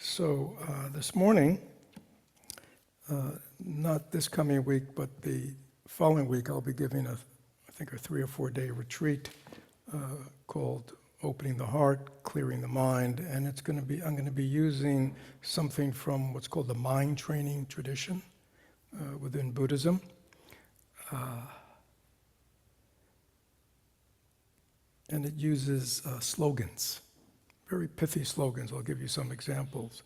So this morning, not this coming week, but the following week, I'll be giving I think a 3 or 4 day retreat called Opening the Heart, Clearing the Mind, and I'm going to be using something from what's called the mind training tradition within Buddhism. And it uses slogans, very pithy slogans. I'll give you some examples.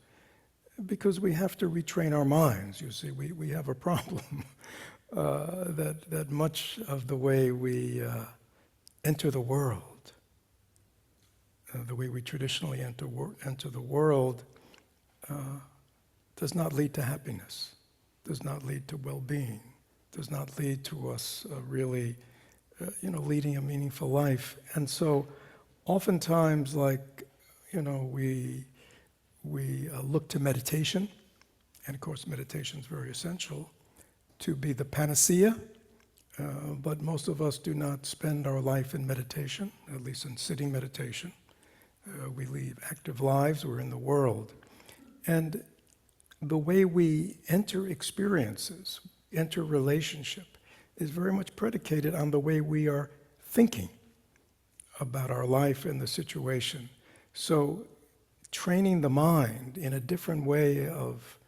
Because we have to retrain our minds, you see. We have a problem that much of the way we enter the world, the way we traditionally enter the world, does not lead to happiness, does not lead to well-being, does not lead to us really leading a meaningful life. And so oftentimes, we look to meditation, and of course meditation is very essential, to be the panacea, but most of us do not spend our life in meditation, at least in sitting meditation. We lead active lives, we're in the world. And the way we enter experiences, enter relationship, is very much predicated on the way we are thinking about our life and the situation. So training the mind in a different way of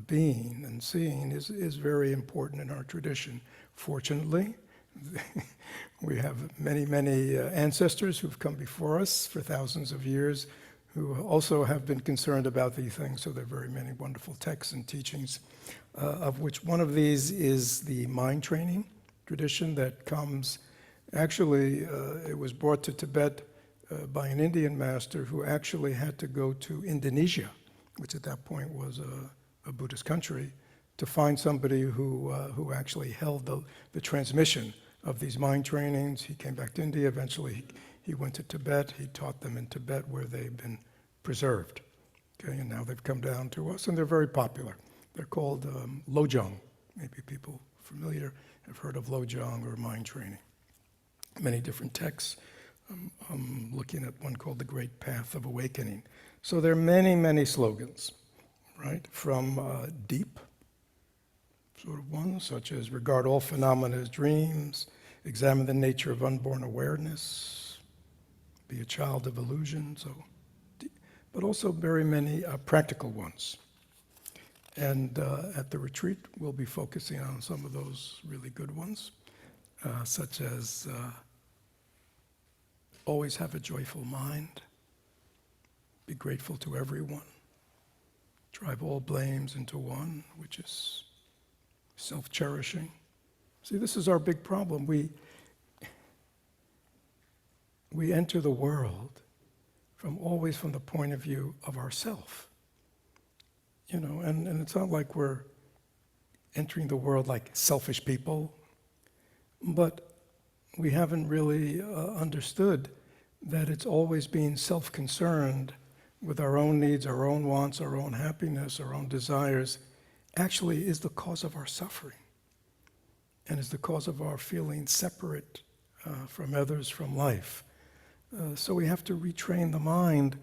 being and seeing is very important in our tradition. Fortunately, we have many ancestors who've come before us for thousands of years who also have been concerned about these things, so there are very many wonderful texts and teachings, of which one of these is the mind training tradition that comes, actually, it was brought to Tibet by an Indian master who actually had to go to Indonesia, which at that point was a Buddhist country, to find somebody who actually held the transmission of these mind trainings. He came back to India. Eventually, he went to Tibet. He taught them in Tibet, where they've been preserved. Okay, and now they've come down to us, and they're very popular. They're called Lojong. Maybe people familiar have heard of Lojong or mind training. Many different texts. I'm looking at one called The Great Path of Awakening. So there are many slogans, right? From deep sort of ones, such as regard all phenomena as dreams, examine the nature of unborn awareness, be a child of illusion, but also very many practical ones. And at the retreat, we'll be focusing on some of those really good ones, such as always have a joyful mind, be grateful to everyone, drive all blames into one, which is self-cherishing. See, this is our big problem. We enter the world always from the point of view of ourself. And it's not like we're entering the world like selfish people, but we haven't really understood that it's always being self-concerned with our own needs, our own wants, our own happiness, our own desires, actually is the cause of our suffering, and is the cause of our feeling separate from others, from life. So we have to retrain the mind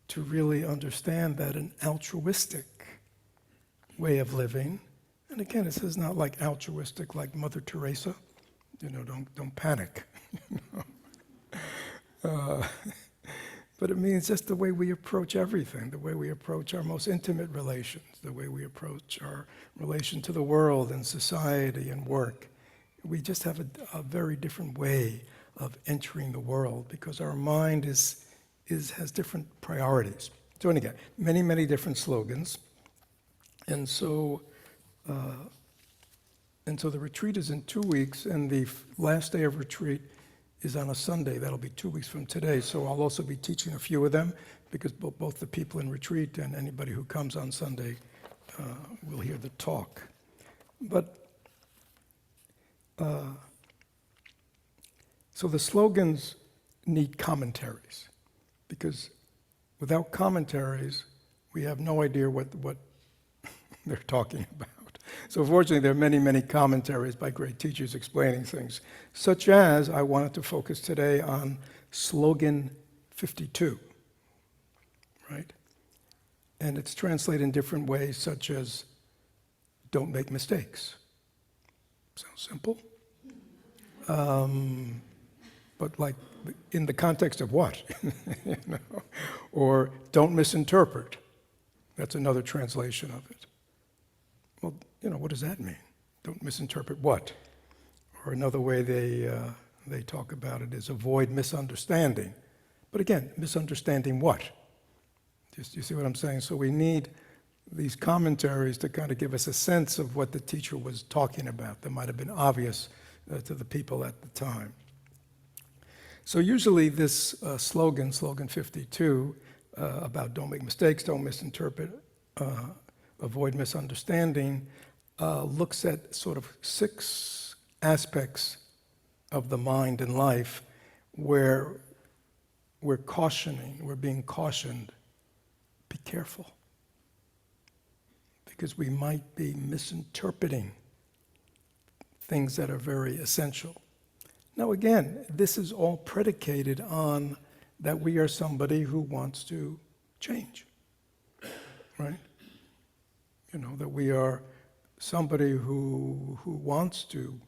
to really understand that an altruistic way of living, and again, this is not like altruistic like Mother Teresa, don't panic. But it means just the way we approach everything, the way we approach our most intimate relations, the way we approach our relation to the world and society and work. We just have a very different way of entering the world because our mind has different priorities. So again, many different slogans. And so the retreat is in 2 weeks, and the last day of retreat is on a Sunday. That'll be 2 weeks from today. So I'll also be teaching a few of them because both the people in retreat and anybody who comes on Sunday will hear the talk. But so the slogans need commentaries, because without commentaries, we have no idea what they're talking about. So fortunately, there are many commentaries by great teachers explaining things, such as I wanted to focus today on slogan 52, right? And it's translated in different ways, such as, don't make mistakes. Sounds simple. But like, in the context of what? You know? Or don't misinterpret. That's another translation of it. Well, you know, what does that mean? Don't misinterpret what? Or another way they talk about it is avoid misunderstanding. But again, misunderstanding what? You see what I'm saying? So we need these commentaries to kind of give us a sense of what the teacher was talking about that might have been obvious to the people at the time. So usually this slogan 52, about don't make mistakes, don't misinterpret, avoid misunderstanding, looks at sort of 6 aspects of the mind and life where we're being cautioned, be careful. Because we might be misinterpreting things that are very essential. Now again, this is all predicated on that we are somebody who wants to change, right? You know, that we are somebody who wants to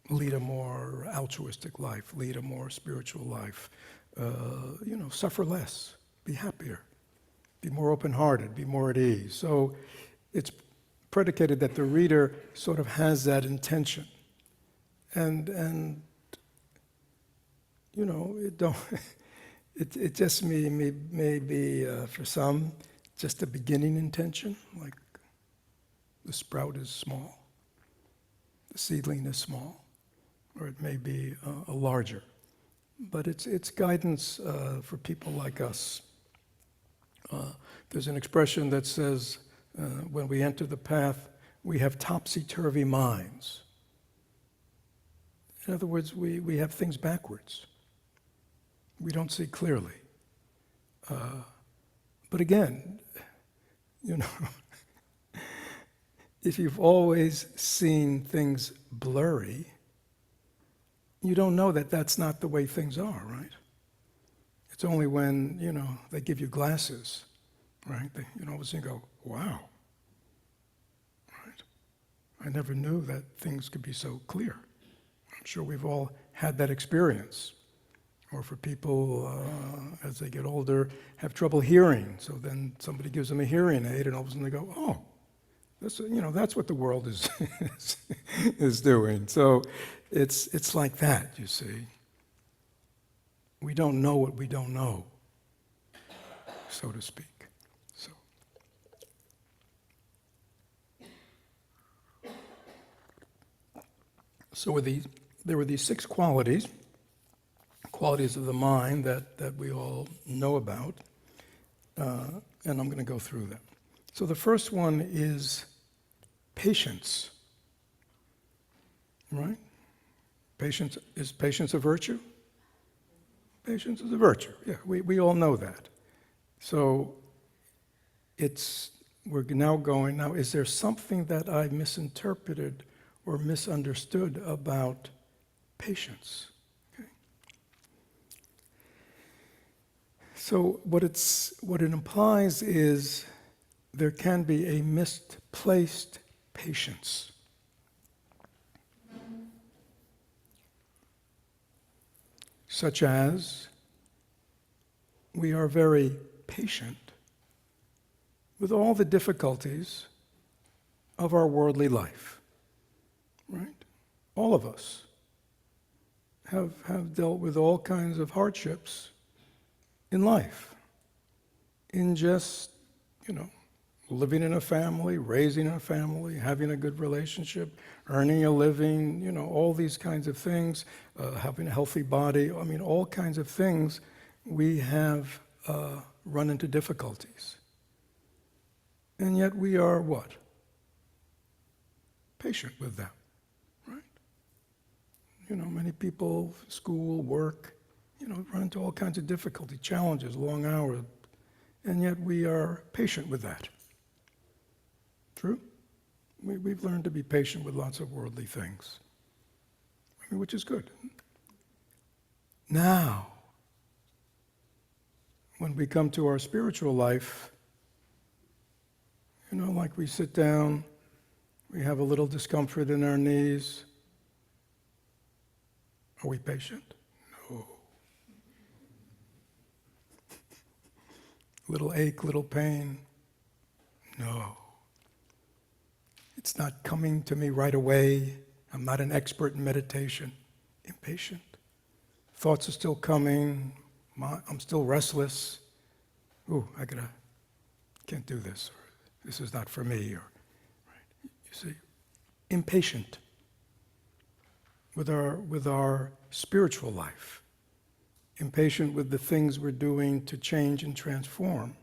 lead a more altruistic life, lead a more spiritual life, you know, suffer less, be happier, be more open-hearted, be more at ease. So it's predicated that the reader sort of has that intention. And you know, it just may be for some just a beginning intention, like the sprout is small, the seedling is small, or it may be a larger. But it's guidance for people like us. There's an expression that says, when we enter the path, we have topsy-turvy minds. In other words, we have things backwards. We don't see clearly. But again, you know, if you've always seen things blurry, you don't know that that's not the way things are, right? It's only when, you know, they give you glasses, right? You know, all of a sudden you go, wow, right? I never knew that things could be so clear. I'm sure we've all had that experience. Or for people, as they get older, have trouble hearing. So then somebody gives them a hearing aid, and all of a sudden they go, oh, that's what the world is doing. So it's like that, you see. We don't know what we don't know, so to speak. So there were these 6 qualities of the mind that we all know about, and I'm going to go through them. So the first one is patience, right? Is patience a virtue? Patience is a virtue, yeah, we all know that. So we're now, is there something that I misinterpreted or misunderstood about patience? So what it implies is there can be a misplaced patience. Such as we are very patient with all the difficulties of our worldly life, right? All of us have dealt with all kinds of hardships in life, in just, living in a family, raising a family, having a good relationship, earning a living, all these kinds of things, having a healthy body, all kinds of things, we have run into difficulties. And yet we are what? Patient with them, right? Many people, school, work, run into all kinds of difficulty, challenges, long hours, and yet we are patient with that. True? We've learned to be patient with lots of worldly things, which is good. Now, when we come to our spiritual life, Like we sit down, we have a little discomfort in our knees. Are we patient? No. Little ache, little pain? No. It's not coming to me right away. I'm not an expert in meditation. Impatient. Thoughts are still coming. I'm still restless. Ooh, can't do this. Or this is not for me. Or, right? You see, impatient with our spiritual life. Impatient with the things we're doing to change and transform.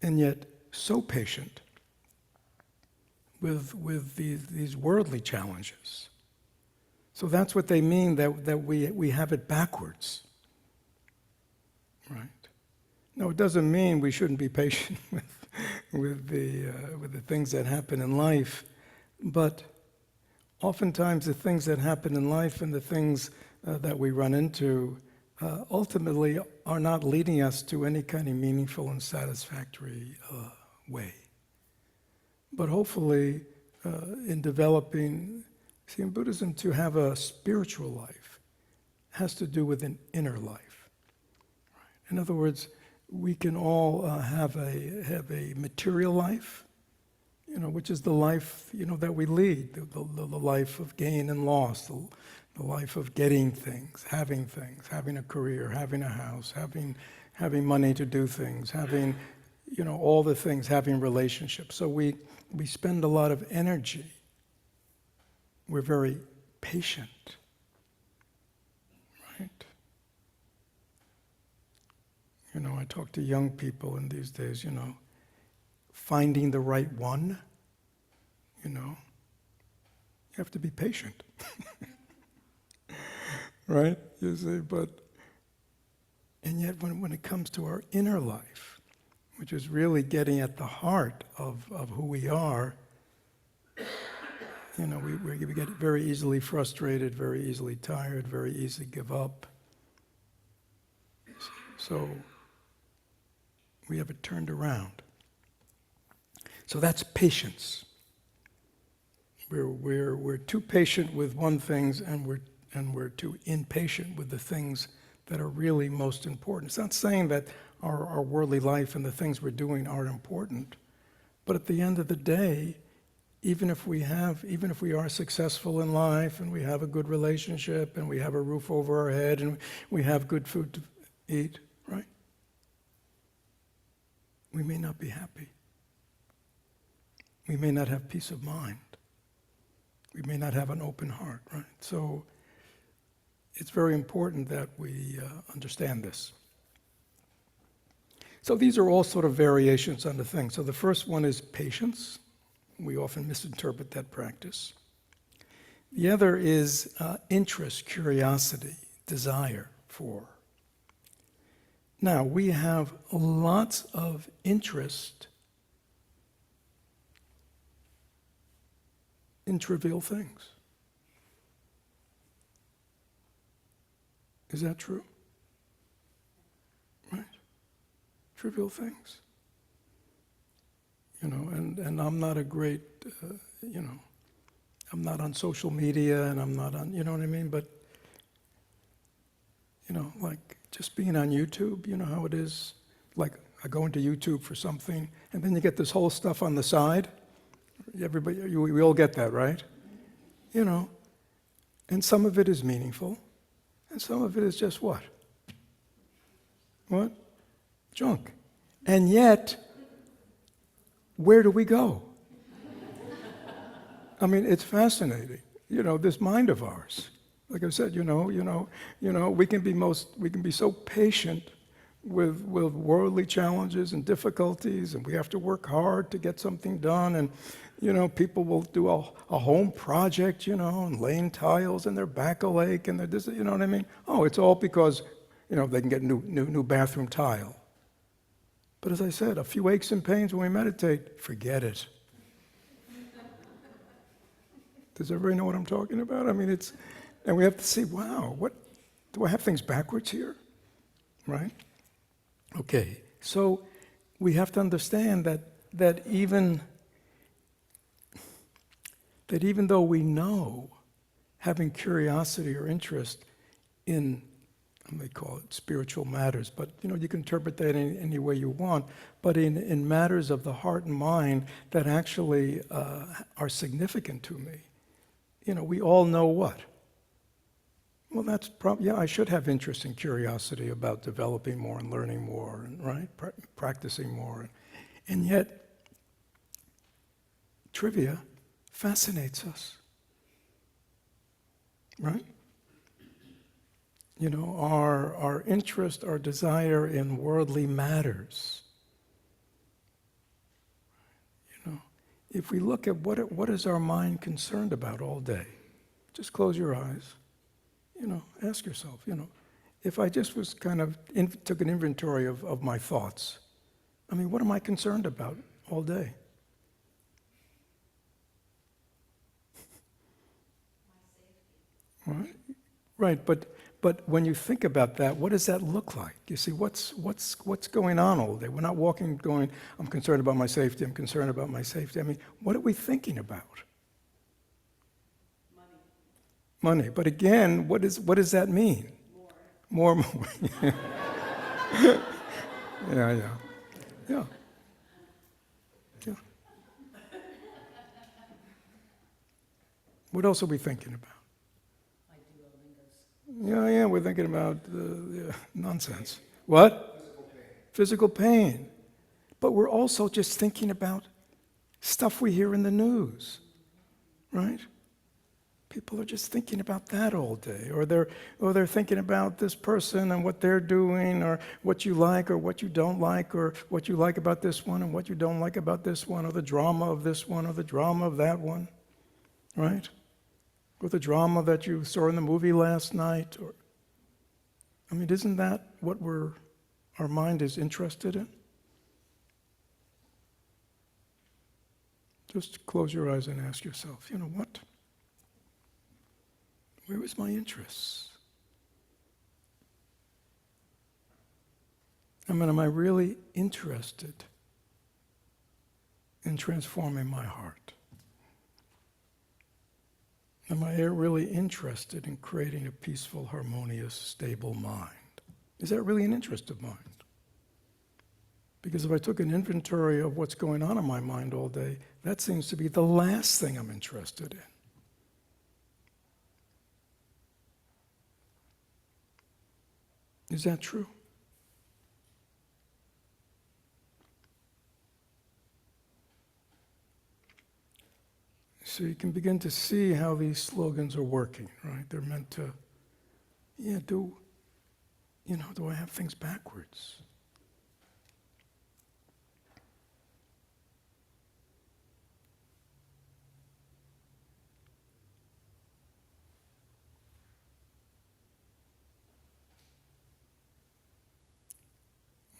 And yet, so patient with these worldly challenges. So that's what they mean, that we have it backwards. Right? No, it doesn't mean we shouldn't be patient with the things that happen in life, but oftentimes the things that happen in life and the things that we run into ultimately are not leading us to any kind of meaningful and satisfactory way. But hopefully, in developing, in Buddhism, to have a spiritual life has to do with an inner life. Right? In other words, we can all have a material life, which is the life, that we lead, the life of gain and loss, the life of getting things, having a career, having a house, having money to do things, having, all the things, having relationships. So we spend a lot of energy. We're very patient, right? I talk to young people in these days, finding the right one, you have to be patient. Right? You see, and yet when it comes to our inner life, which is really getting at the heart of who we are, we get very easily frustrated, very easily tired, very easily give up. So we have it turned around. So that's patience. We're too patient with one things, and we're too impatient with the things that are really most important. It's not saying that our worldly life and the things we're doing aren't important, but at the end of the day, even if we are successful in life and we have a good relationship and we have a roof over our head and we have good food to eat, right? We may not be happy. We may not have peace of mind. We may not have an open heart, right? So it's very important that we understand this. So these are all sort of variations on the thing. So the first one is patience. We often misinterpret that practice. The other is interest, curiosity, desire for. Now, we have lots of interest in trivial things. Is that true? Right? Trivial things. And I'm not a great, I'm not on social media and I'm not on, you know what I mean? But, like just being on YouTube, you know how it is? Like I go into YouTube for something and then you get this whole stuff on the side. Everybody, we all get that, right? And some of it is meaningful and some of it is just what? What? Junk. And yet, where do we go? I mean, it's fascinating. This mind of ours. Like I said, we can be so patient with worldly challenges and difficulties, and we have to work hard to get something done. And people will do a home project, and laying tiles, and their back will ache, and they're this. You know what I mean? Oh, it's all because they can get new bathroom tile. But as I said, a few aches and pains when we meditate, forget it. Does everybody know what I'm talking about? I mean, and we have to see, wow, what, do I have things backwards here? Right? Okay, so we have to understand that that even though we know having curiosity or interest in, I may call it spiritual matters, but you can interpret that in any way you want, but in matters of the heart and mind that actually are significant to me, we all know what? Well, that's yeah, I should have interest and curiosity about developing more and learning more, and, right? Practicing more. And yet, trivia fascinates us, right? Our interest, our desire in worldly matters. If we look at what is our mind concerned about all day, just close your eyes. Ask yourself, if I just was kind of took an inventory of my thoughts, what am I concerned about all day? Right, but when you think about that, what does that look like? You see, what's going on all day? We're not walking going, I'm concerned about my safety, I'm concerned about my safety. What are we thinking about? Money. But again, what does that mean? More. Yeah. What else are we thinking about? Yeah, we're thinking about nonsense. What? Physical pain. But we're also just thinking about stuff we hear in the news, right? People are just thinking about that all day, or they're thinking about this person and what they're doing, or what you like or what you don't like, or what you like about this one and what you don't like about this one, or the drama of this one or the drama of that one, right? Or the drama that you saw in the movie last night, or isn't that what our mind is interested in? Just close your eyes and ask yourself, what? Where is my interest? Am I really interested in transforming my heart? Am I really interested in creating a peaceful, harmonious, stable mind? Is that really an interest of mine? Because if I took an inventory of what's going on in my mind all day, that seems to be the last thing I'm interested in. Is that true? So you can begin to see how these slogans are working, right? They're meant to, do I have things backwards?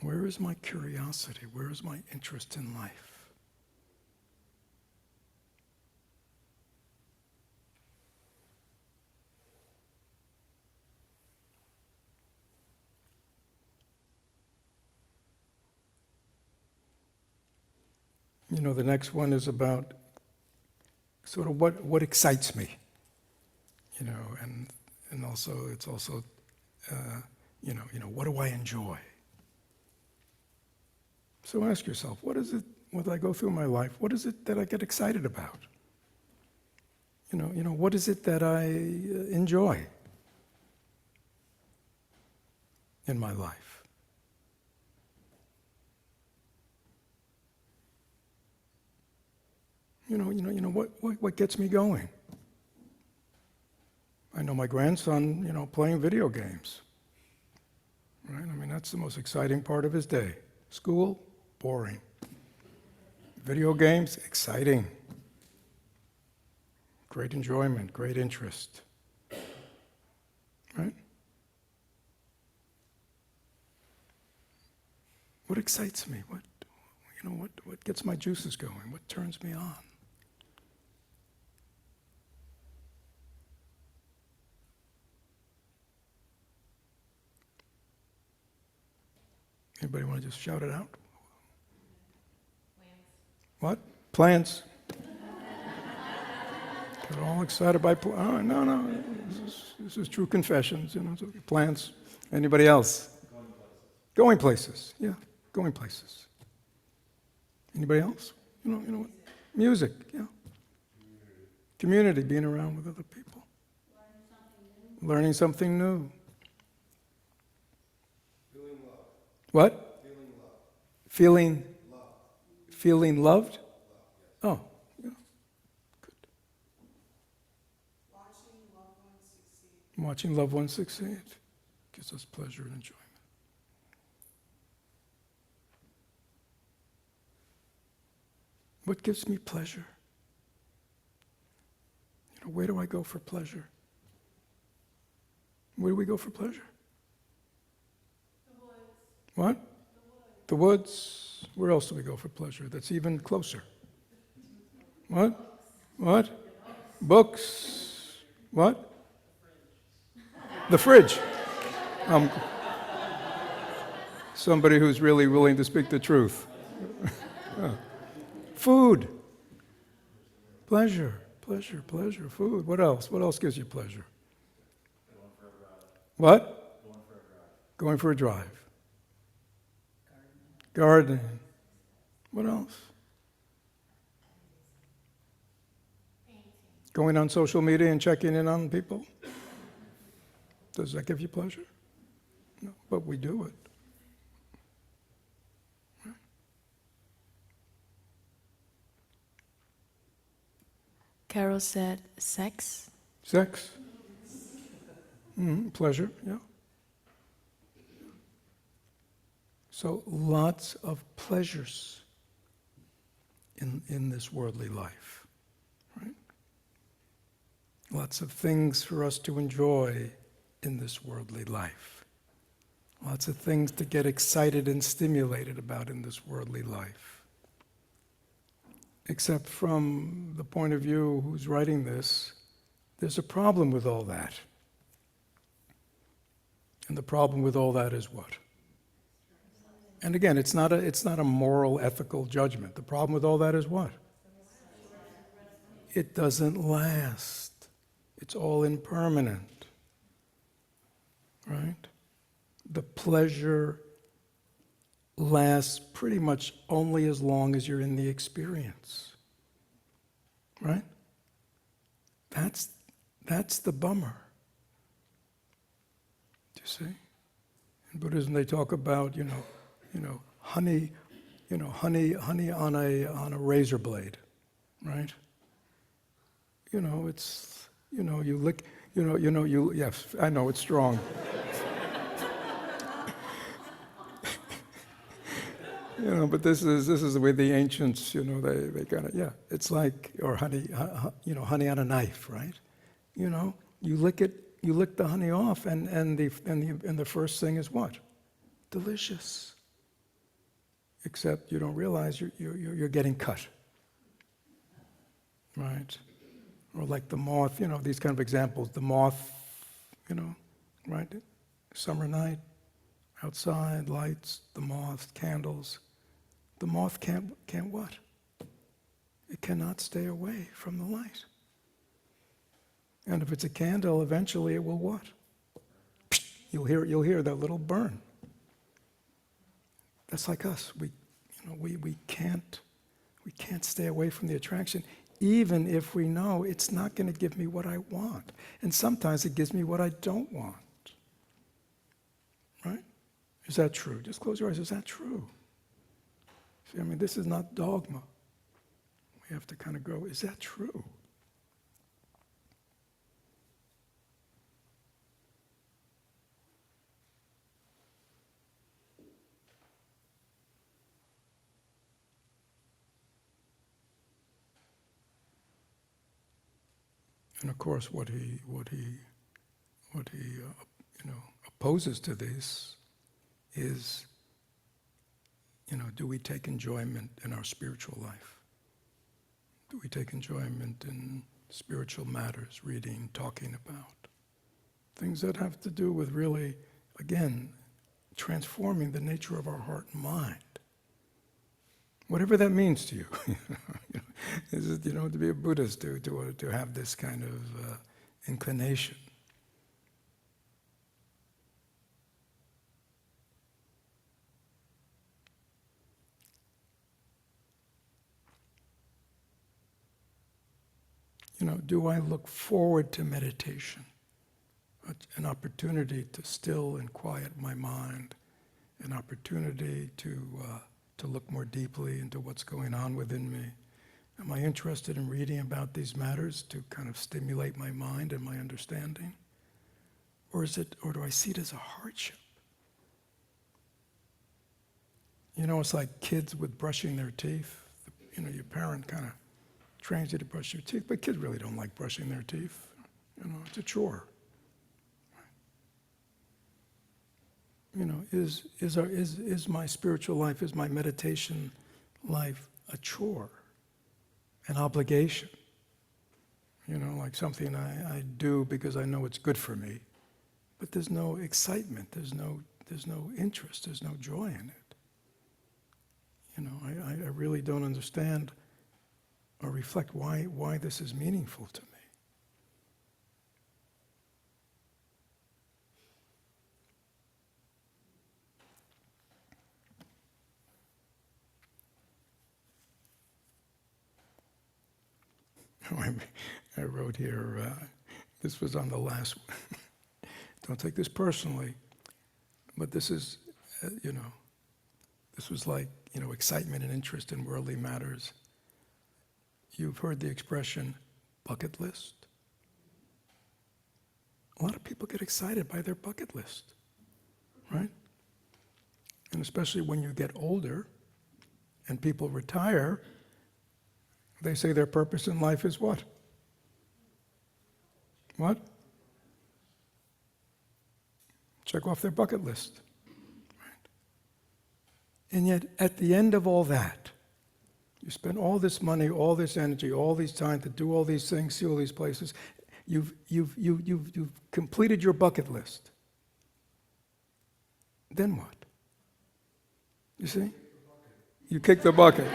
Where is my curiosity? Where is my interest in life? The next one is about sort of what excites me, and also it's also, what do I enjoy? So ask yourself, what is it, when I go through my life, what is it that I get excited about? What is it that I enjoy in my life? What gets me going? I know my grandson, playing video games. Right? That's the most exciting part of his day. School, boring. Video games, exciting. Great enjoyment, great interest. Right? What excites me? What gets my juices going? What turns me on? Anybody want to just shout it out? What? Plants. Get all excited by oh, no. This is true confessions, It's okay. Plants. Anybody else? Going places. Yeah, going places. Anybody else? You know what? Music, yeah. Community, being around with other people. Learning something new. Feeling love. What? Feeling love. Feeling Love. feeling loved? Love, yes. Oh, yeah. Good. Watching loved ones succeed. Watching loved ones succeed gives us pleasure and enjoyment. What gives me pleasure? Where do I go for pleasure? Where do we go for pleasure? The woods. What? The woods. Where else do we go for pleasure that's even closer? What? What? Books. What? The fridge. Somebody who's really willing to speak the truth. Food. Pleasure, food. What else? What else gives you pleasure? Going for a drive. What? Going for a drive. Going for a drive. Gardening. What else? Painting. Going on social media and checking in on people? Does that give you pleasure? No, but we do it. Carol said sex. Sex? Pleasure, yeah. So lots of pleasures in this worldly life, right? Lots of things for us to enjoy in this worldly life. Lots of things to get excited and stimulated about in this worldly life. Except from the point of view who's writing this, there's a problem with all that. And the problem with all that is what? And again, it's not a moral, ethical judgment. The problem with all that is what? It doesn't last. It's all impermanent. Right? The pleasure lasts pretty much only as long as you're in the experience. Right? That's the bummer. Do you see? In Buddhism they talk about, honey on a razor blade, right? It's you lick, yes, I know it's strong. But this is the way the ancients, they kind of, yeah, it's like, or honey on a knife, right? You lick it, you lick the honey off, and the first thing is what? Delicious. Except you don't realize you're getting cut, right? Or like the moth, these kind of examples. The moth, right? Summer night, outside, lights, the moth, candles. The moth can't what? It cannot stay away from the light. And if it's a candle, eventually it will what? You'll hear that little burn. That's like us. We can't stay away from the attraction, even if we know it's not going to give me what I want. And sometimes it gives me what I don't want. Right? Is that true? Just close your eyes. Is that true? See, this is not dogma. We have to kind of go, is that true? And of course, what he opposes to this is, do we take enjoyment in our spiritual life? Do we take enjoyment in spiritual matters, reading, talking about things that have to do with really, again, transforming the nature of our heart and mind? Whatever that means to you. Is it, to be a Buddhist, to have this kind of inclination. Do I look forward to meditation? An opportunity to still and quiet my mind, an opportunity to look more deeply into what's going on within me. Am I interested in reading about these matters to kind of stimulate my mind and my understanding? Or do I see it as a hardship? It's like kids with brushing their teeth. Your parent kind of trains you to brush your teeth, but kids really don't like brushing their teeth. It's a chore. Is my spiritual life, is my meditation life a chore, an obligation? Like something I do because I know it's good for me, but there's no excitement, there's no interest, there's no joy in it. I really don't understand or reflect why this is meaningful to me. I wrote here, this was on the last one. Don't take this personally, but this is, this was like, excitement and interest in worldly matters. You've heard the expression, bucket list. A lot of people get excited by their bucket list, right? And especially when you get older and people retire, they say their purpose in life is what? What? Check off their bucket list. Right? And yet, at the end of all that, you spend all this money, all this energy, all this time to do all these things, see all these places. You've completed your bucket list. Then what? You see? You kick the bucket.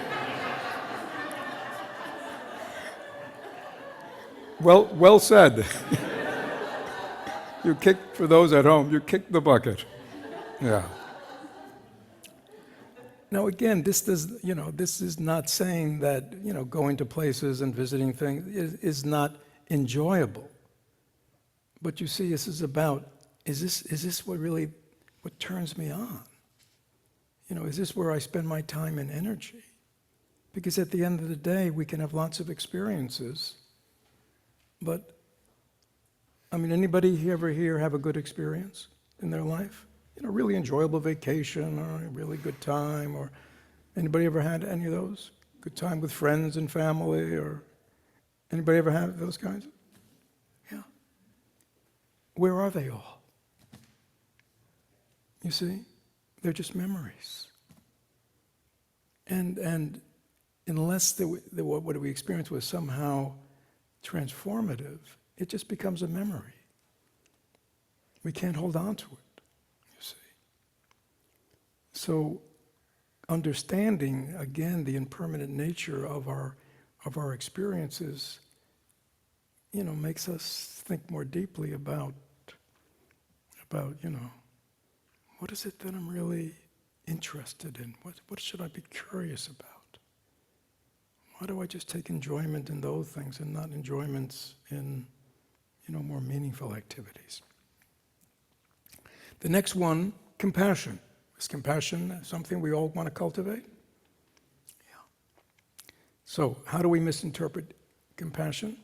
Well said. You kick, for those at home, you kick the bucket. Yeah. Now again, this is not saying that, going to places and visiting things is not enjoyable. But you see, this is about, is this what turns me on? Is this where I spend my time and energy? Because at the end of the day, we can have lots of experiences. But, anybody ever here have a good experience in their life? Really enjoyable vacation or a really good time, or anybody ever had any of those? Good time with friends and family, or anybody ever had those kinds? Yeah. Where are they all? You see? They're just memories. And unless what we experience was somehow transformative, it just becomes a memory. We can't hold on to it, you see. So, understanding, again, the impermanent nature of our experiences, makes us think more deeply about, what is it that I'm really interested in? What should I be curious about? Why do I just take enjoyment in those things and not enjoyments in, more meaningful activities? The next one, compassion. Is compassion something we all want to cultivate? Yeah. So, how do we misinterpret compassion?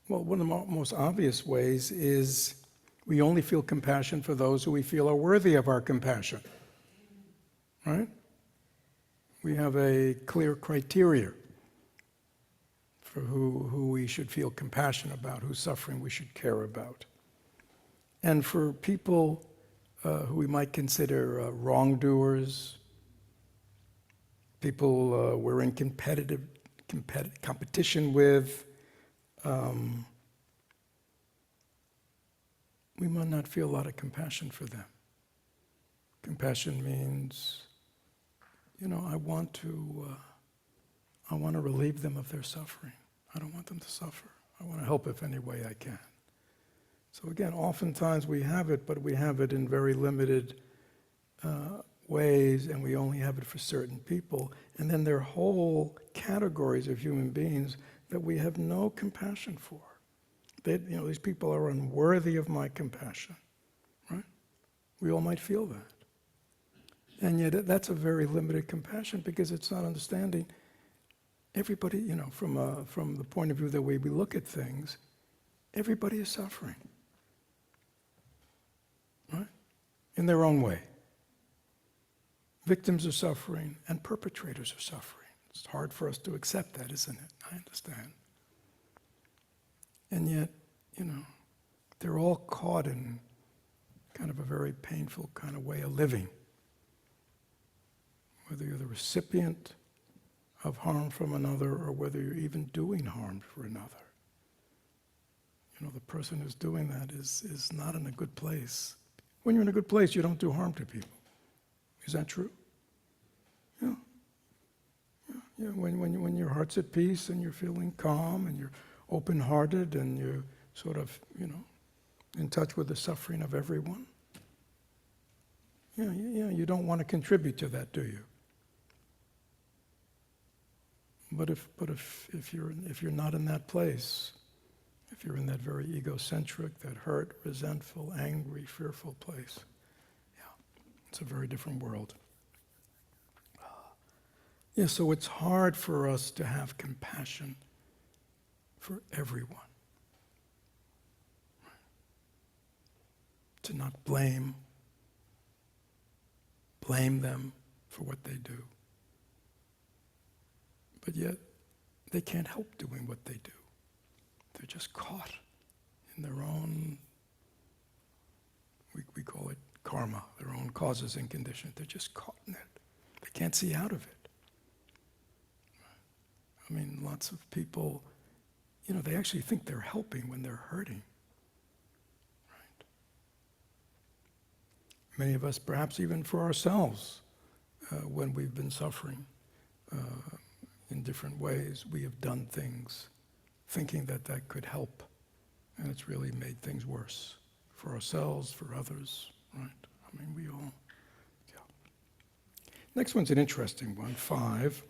Well, one of the most obvious ways is we only feel compassion for those who we feel are worthy of our compassion. Right? We have a clear criteria for who we should feel compassion about, whose suffering we should care about. And for people who we might consider wrongdoers, people we're in competition with, we might not feel a lot of compassion for them. Compassion means I want to relieve them of their suffering. I don't want them to suffer. I want to help if any way I can. So again, oftentimes we have it, but we have it in very limited ways, and we only have it for certain people. And then there are whole categories of human beings that we have no compassion for. These people are unworthy of my compassion, right? We all might feel that. And yet that's a very limited compassion because it's not understanding everybody, from the point of view that we look at things, everybody is suffering, right? In their own way. Victims are suffering and perpetrators are suffering. It's hard for us to accept that, isn't it? I understand. And yet, they're all caught in kind of a very painful kind of way of living. Whether you're the recipient of harm from another or whether you're even doing harm for another. The person who's doing that is not in a good place. When you're in a good place, you don't do harm to people. Is that true? Yeah. Yeah. When your heart's at peace and you're feeling calm and you're open-hearted and you're sort of, in touch with the suffering of everyone. Yeah, you don't want to contribute to that, do you? But if you're not in that place, if you're in that very egocentric, that hurt, resentful, angry, fearful place, it's a very different world. Yeah, so it's hard for us to have compassion for everyone. To not blame them for what they do. But yet, they can't help doing what they do. They're just caught in their own, we call it karma, their own causes and conditions. They're just caught in it. They can't see out of it. I mean, lots of people, they actually think they're helping when they're hurting. Right? Many of us, perhaps even for ourselves, when we've been suffering in different ways, we have done things thinking that could help, and it's really made things worse for ourselves, for others, right? I mean, we all, Next one's an interesting one, 5.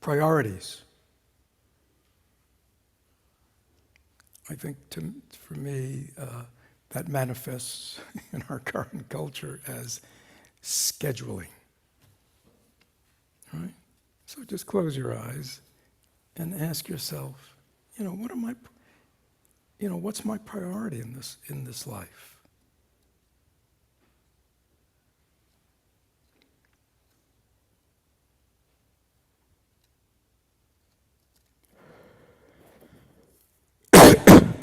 Priorities. I think for me, that manifests in our current culture as scheduling. Right? So just close your eyes and ask yourself, what's my priority in this life?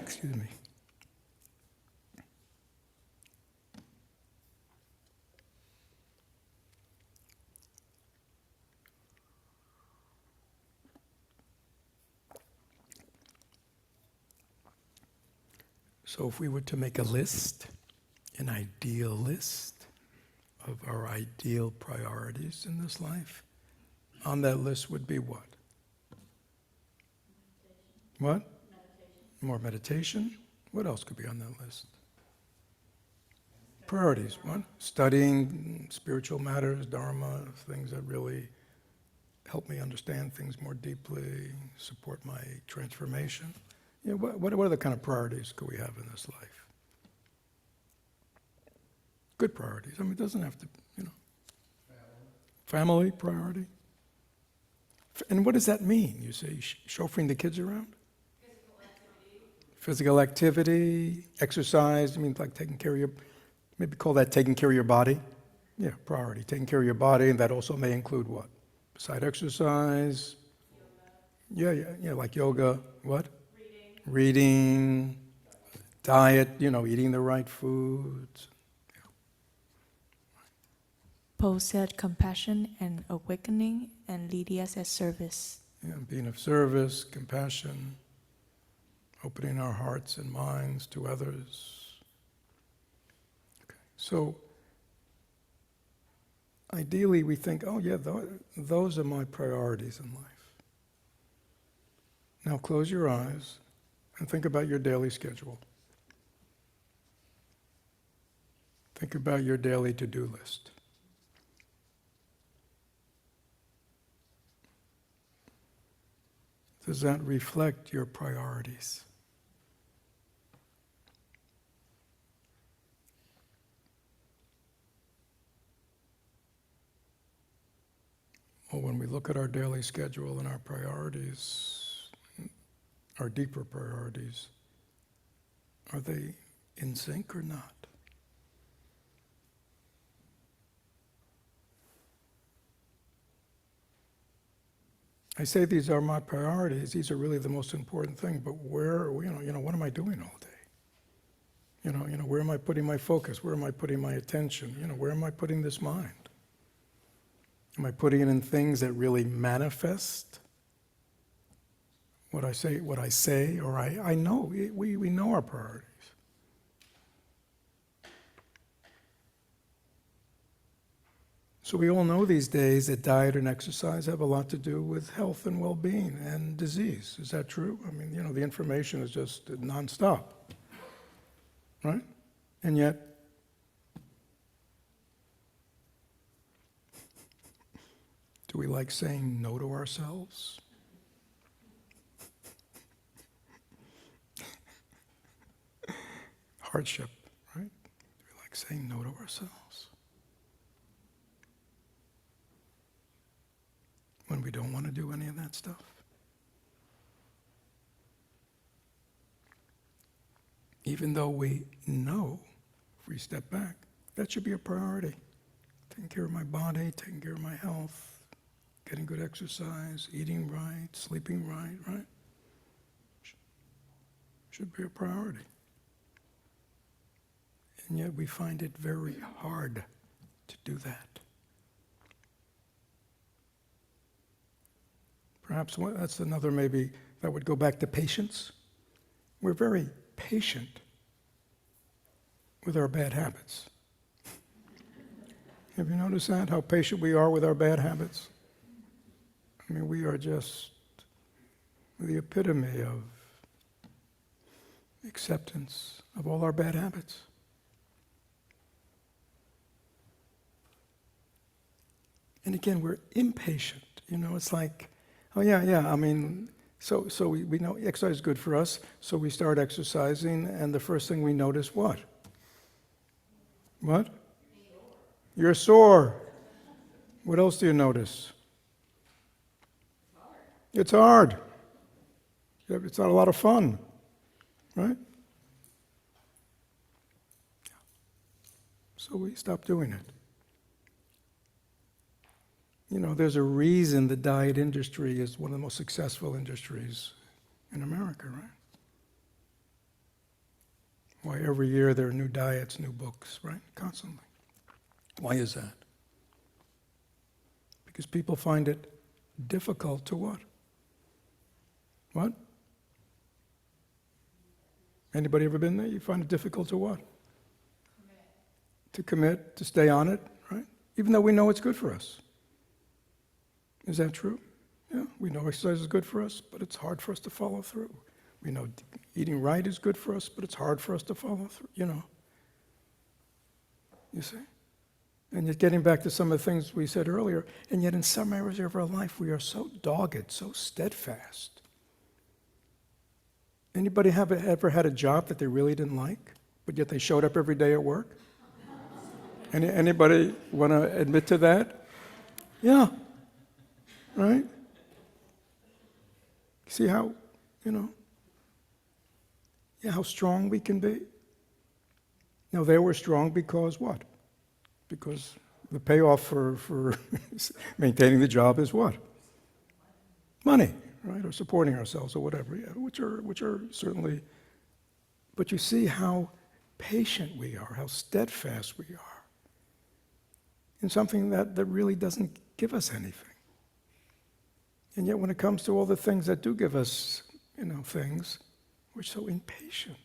Excuse me. So if we were to make a list, an ideal list of our ideal priorities in this life, on that list would be what? Meditation. What? Meditation. More meditation? What else could be on that list? Priorities. What? Studying spiritual matters, Dharma, things that really help me understand things more deeply, support my transformation. What other kind of priorities could we have in this life? Good priorities. I mean, it doesn't have to, Family priority. And what does that mean? You say chauffeuring the kids around? Physical activity, exercise. I mean, like taking care of maybe call that taking care of your body. Yeah, priority. Taking care of your body, and that also may include what? Beside exercise? Yoga. Yeah, like yoga. What? Reading, diet, eating the right foods. Paul said compassion and awakening and leading us as service. Yeah, being of service, compassion, opening our hearts and minds to others. Okay. So, ideally we think, oh yeah, those are my priorities in life. Now close your eyes and think about your daily schedule. Think about your daily to-do list. Does that reflect your priorities? Well, when we look at our daily schedule and our priorities, our deeper priorities, are they in sync or not? I say these are my priorities, these are really the most important thing, but where, what am I doing all day? Where am I putting my focus? Where am I putting my attention? Where am I putting this mind? Am I putting it in things that really manifest what I say, or I know, we know our priorities. So we all know these days that diet and exercise have a lot to do with health and well-being and disease. Is that true? I mean, the information is just nonstop, right? And yet, do we like saying no to ourselves? Hardship, right? Do we like saying no to ourselves? When we don't want to do any of that stuff? Even though we know, if we step back, that should be a priority. Taking care of my body, taking care of my health, getting good exercise, eating right, sleeping right? Should be a priority. And yet we find it very hard to do that. Perhaps that's another, maybe that would go back to patience. We're very patient with our bad habits. Have you noticed that? How patient we are with our bad habits? I mean, we are just the epitome of acceptance of all our bad habits. And again, we're impatient. It's like, oh yeah, I mean, so we know exercise is good for us, so we start exercising, and the first thing we notice, what? What? You're sore. What else do you notice? It's hard. It's not a lot of fun, right? So we stop doing it. There's a reason the diet industry is one of the most successful industries in America, right? Why every year there are new diets, new books, right? Constantly. Why is that? Because people find it difficult to what? What? Anybody ever been there? You find it difficult to what? To commit, to stay on it, right? Even though we know it's good for us. Is that true? Yeah, we know exercise is good for us, but it's hard for us to follow through. We know eating right is good for us, but it's hard for us to follow through, You see? And yet getting back to some of the things we said earlier, and yet in some areas of our life we are so dogged, so steadfast. Anybody ever had a job that they really didn't like, but yet they showed up every day at work? Anybody want to admit to that? Yeah. Right? See how, how strong we can be? Now, they were strong because what? Because the payoff for maintaining the job is what? Money, right? Or supporting ourselves or whatever, yeah, which are certainly, but you see how patient we are, how steadfast we are in something that really doesn't give us anything. And yet when it comes to all the things that do give us, things, we're so impatient.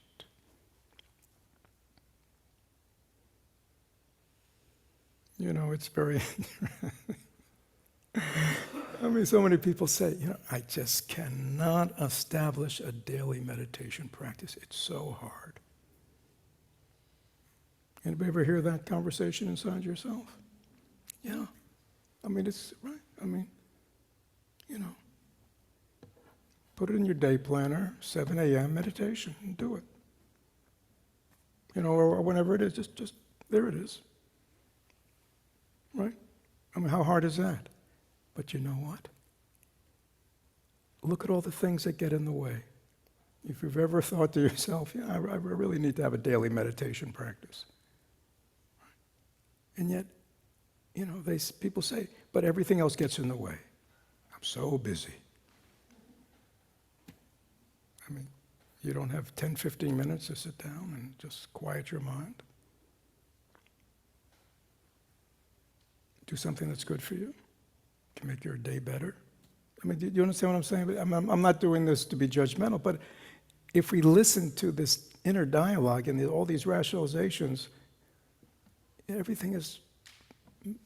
You know, it's very, I mean, so many people say, you know, I just cannot establish a daily meditation practice. It's so hard. Anybody ever hear that conversation inside yourself? Yeah. I mean, it's right. I mean, you know, put it in your day planner, 7 a.m. meditation, and do it. You know, or whenever it is, just there it is. Right? I mean, how hard is that? But you know what? Look at all the things that get in the way. If you've ever thought to yourself, yeah, I really need to have a daily meditation practice. And yet, you know, people say, but everything else gets in the way. I'm so busy. I mean, you don't have 10, 15 minutes to sit down and just quiet your mind? Do something that's good for you, to make your day better. I mean, do you understand what I'm saying? I'm not doing this to be judgmental, but if we listen to this inner dialogue and all these rationalizations, everything is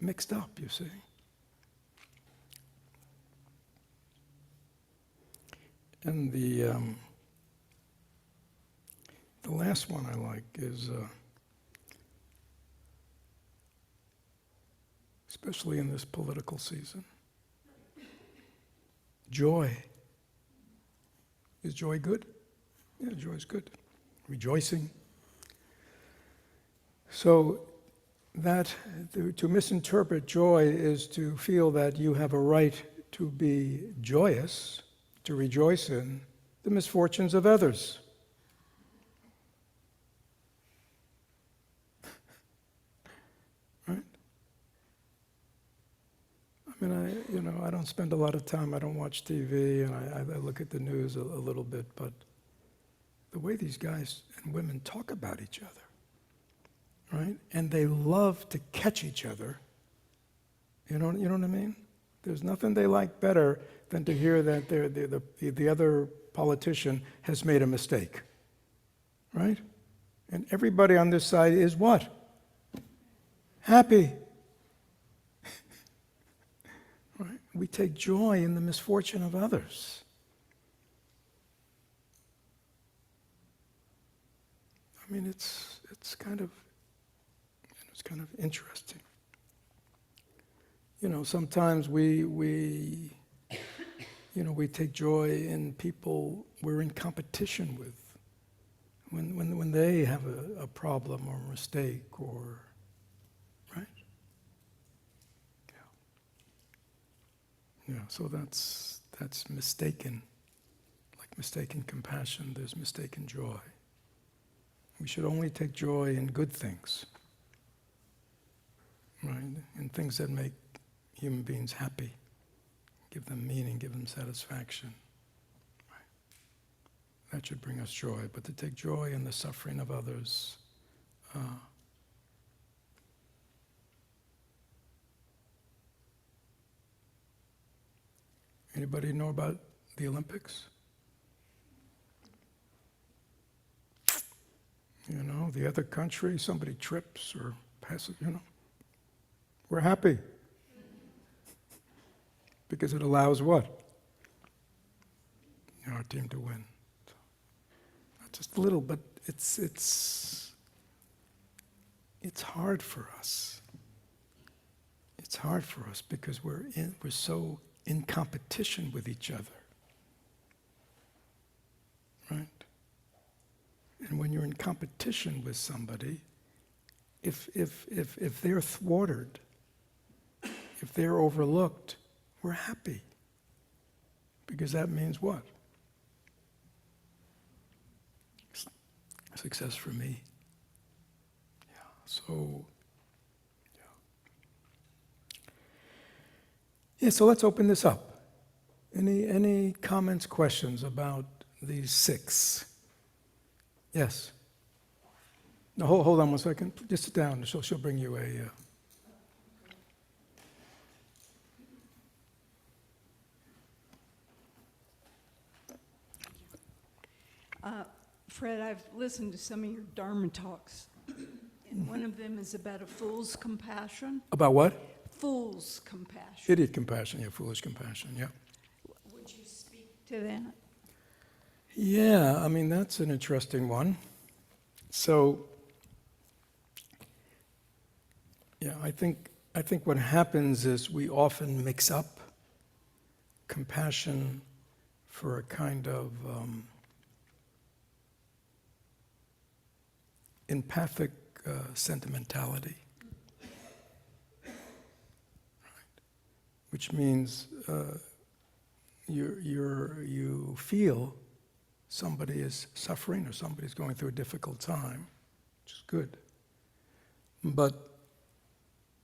mixed up, you see. And the last one I like is, especially in this political season, joy. Is joy good? Yeah, joy is good. Rejoicing. So that to misinterpret joy is to feel that you have a right to be joyous, to rejoice in the misfortunes of others. Right? I mean, I don't spend a lot of time, I don't watch TV, and I look at the news a little bit, but the way these guys and women talk about each other, right? And they love to catch each other. You know what I mean? There's nothing they like better than to hear that the other politician has made a mistake, right? And everybody on this side is what? Happy. Right? We take joy in the misfortune of others. I mean, it's kind of interesting. You know, sometimes we take joy in people we're in competition with. When they have a problem or a mistake or, right? Yeah, so that's mistaken. Like mistaken compassion, there's mistaken joy. We should only take joy in good things, right? In things that make human beings happy, give them meaning, give them satisfaction. Right? That should bring us joy. But to take joy in the suffering of others, anybody know about the Olympics? You know, the other country, somebody trips or passes, you know. We're happy. Because it allows what? Our team to win. So, not just a little, but it's hard for us. It's hard for us because we're so in competition with each other. Right? And when you're in competition with somebody, if they're thwarted, if they're overlooked, we're happy. Because that means what? Success for me. Yeah. So, so let's open this up. Any comments, questions about these 6? Yes. No, hold on one second. Just sit down. She'll bring you a. Fred, I've listened to some of your Dharma talks, And one of them is about a fool's compassion. About what? Fool's compassion. Idiot compassion, yeah, foolish compassion, yeah. Would you speak to that? Yeah, I mean, that's an interesting one. So, yeah, I think what happens is we often mix up compassion for a kind of empathic sentimentality, right? Which means you feel somebody is suffering or somebody's going through a difficult time, which is good. But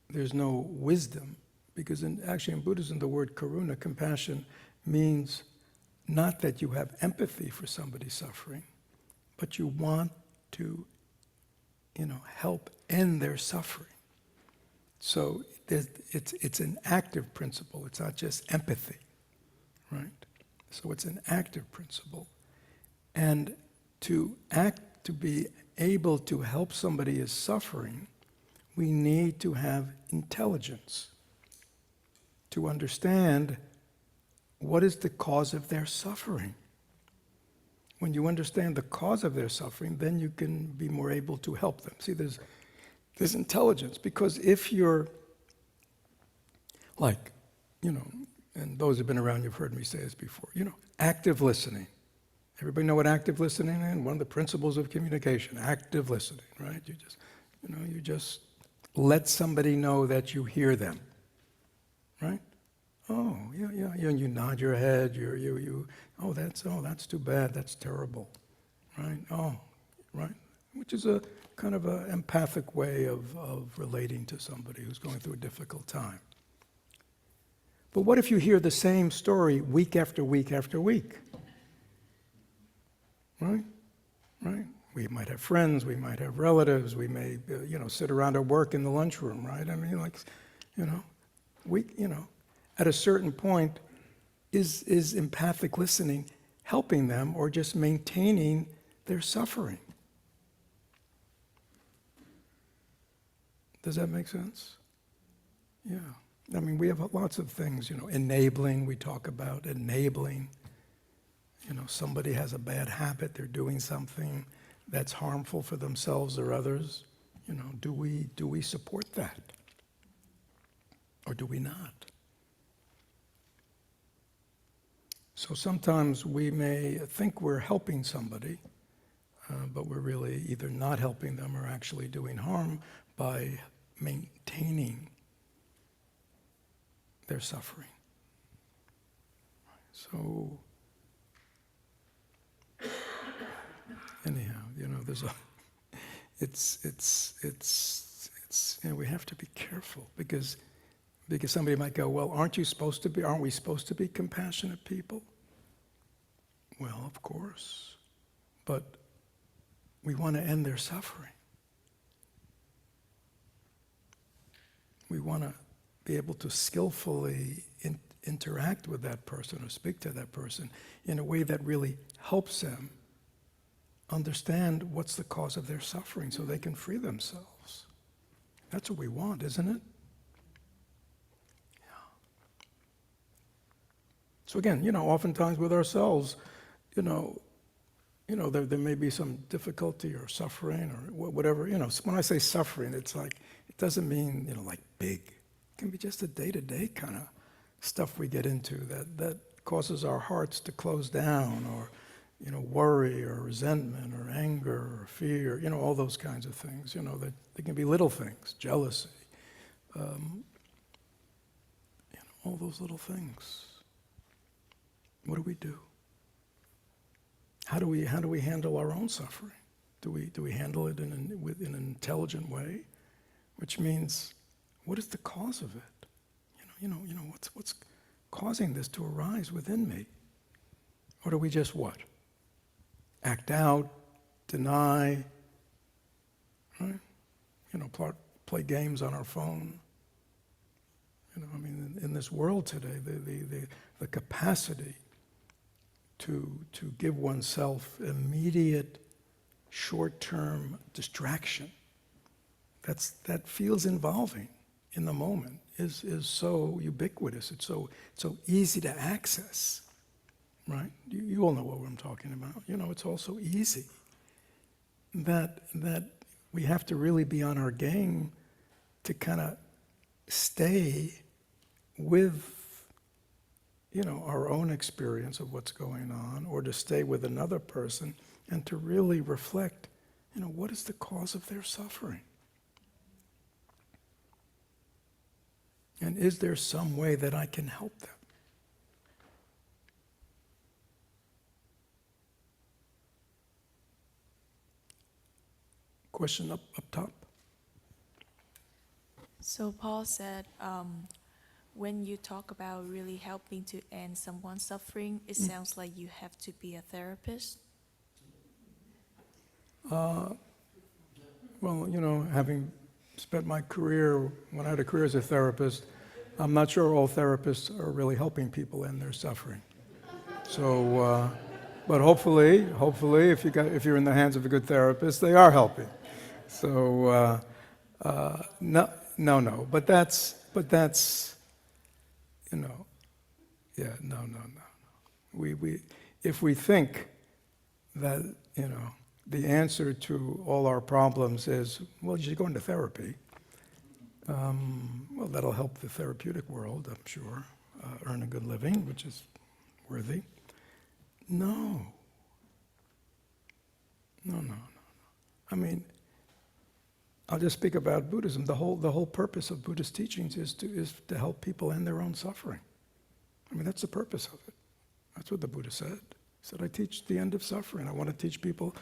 there's no wisdom, because actually in Buddhism the word karuna, compassion, means not that you have empathy for somebody suffering, but you want to, help end their suffering. So it's an active principle. It's not just empathy, right? So it's an active principle. And to be able to help somebody who is suffering, we need to have intelligence to understand what is the cause of their suffering. When you understand the cause of their suffering, then you can be more able to help them. See, there's intelligence, because if you're like, and those who've been around, you've heard me say this before, active listening. Everybody know what active listening is? One of the principles of communication, active listening, right? You just let somebody know that you hear them, right? Oh, yeah, and you nod your head, that's too bad, that's terrible, right? Oh, right? Which is a kind of an empathic way of relating to somebody who's going through a difficult time. But what if you hear the same story week after week after week? Right? We might have friends, we might have relatives, we may, sit around at work in the lunchroom, right? I mean, at a certain point, is empathic listening helping them or just maintaining their suffering? Does that make sense? Yeah. I mean, we have lots of things, enabling, we talk about enabling. Somebody has a bad habit, they're doing something that's harmful for themselves or others. Do we support that? Or do we not? So sometimes we may think we're helping somebody, but we're really either not helping them or actually doing harm by maintaining their suffering. So anyhow, there's we have to be careful because somebody might go, well, aren't we supposed to be compassionate people? Well, of course, but we want to end their suffering. We want to be able to skillfully interact with that person or speak to that person in a way that really helps them understand what's the cause of their suffering so they can free themselves. That's what we want, isn't it? Yeah. So again, oftentimes with ourselves, there may be some difficulty or suffering or whatever. When I say suffering, it's like, it doesn't mean, like big. It can be just a day-to-day kind of stuff we get into that causes our hearts to close down or, worry or resentment or anger or fear, all those kinds of things, that they can be little things, jealousy, all those little things. What do we do? How do we handle our own suffering? Do we handle it in an intelligent way? Which means, what is the cause of it? What's causing this to arise within me? Or do we just what? Act out, deny, right? Play games on our phone. In this world today, the capacity to give oneself immediate, short-term distraction that feels involving in the moment is so ubiquitous. It's so easy to access, right? You all know what I'm talking about. It's all so easy that we have to really be on our game to kind of stay with our own experience of what's going on, or to stay with another person and to really reflect, what is the cause of their suffering? And is there some way that I can help them? Question up top? So Paul said, when you talk about really helping to end someone's suffering, it sounds like you have to be a therapist. Well, having spent my career, when I had a career as a therapist, I'm not sure all therapists are really helping people end their suffering. So, but hopefully, if you're in the hands of a good therapist, they are helping. So, no. But that's, yeah, no. We if we think that, the answer to all our problems is, well, you should go into therapy. Well, that'll help the therapeutic world, I'm sure, earn a good living, which is worthy. No. I mean, I'll just speak about Buddhism. The whole purpose of Buddhist teachings is to help people end their own suffering. I mean, that's the purpose of it. That's what the Buddha said. He said, I teach the end of suffering. I want to teach people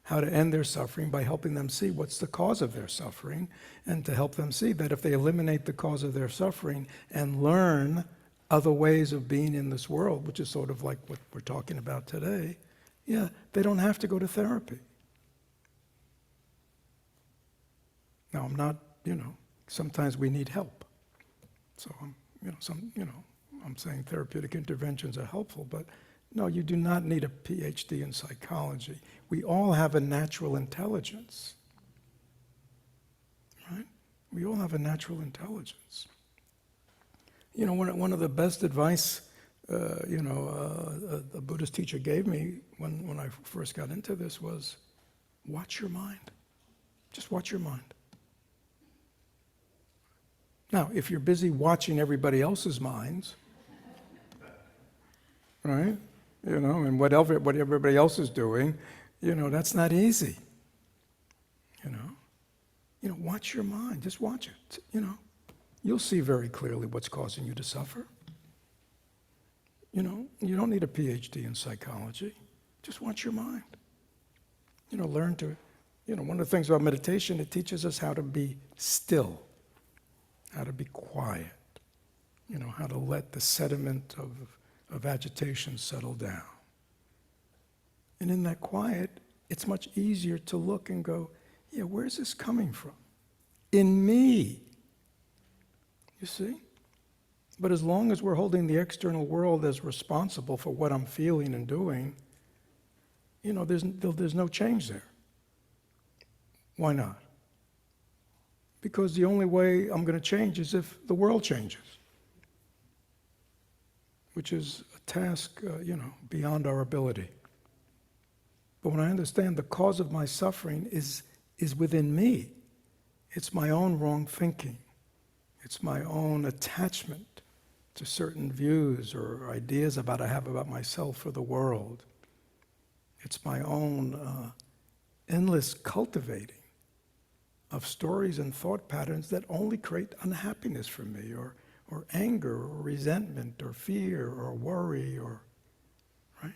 how to end their suffering by helping them see what's the cause of their suffering, and to help them see that if they eliminate the cause of their suffering and learn other ways of being in this world, which is sort of like what we're talking about today, yeah, they don't have to go to therapy. Now, I'm not, sometimes we need help. So, I'm saying therapeutic interventions are helpful, but no, you do not need a PhD in psychology. We all have a natural intelligence, right? We all have a natural intelligence. One of the best advice, a Buddhist teacher gave me when I first got into this was, watch your mind. Just watch your mind. Now, if you're busy watching everybody else's minds, right? And what everybody else is doing, that's not easy. Watch your mind. Just watch it. You'll see very clearly what's causing you to suffer. You don't need a PhD in psychology. Just watch your mind. Learn to, one of the things about meditation, it teaches us how to be still, how to be quiet, how to let the sediment of agitation settle down. And in that quiet, it's much easier to look and go, yeah, where's this coming from? In me. You see? But as long as we're holding the external world as responsible for what I'm feeling and doing, there's no change there. Why not? Because the only way I'm going to change is if the world changes, which is a task, beyond our ability. But when I understand the cause of my suffering is within me, it's my own wrong thinking. It's my own attachment to certain views or ideas I have about myself or the world. It's my own endless cultivating of stories and thought patterns that only create unhappiness for me, or anger, or resentment, or fear, or worry, right?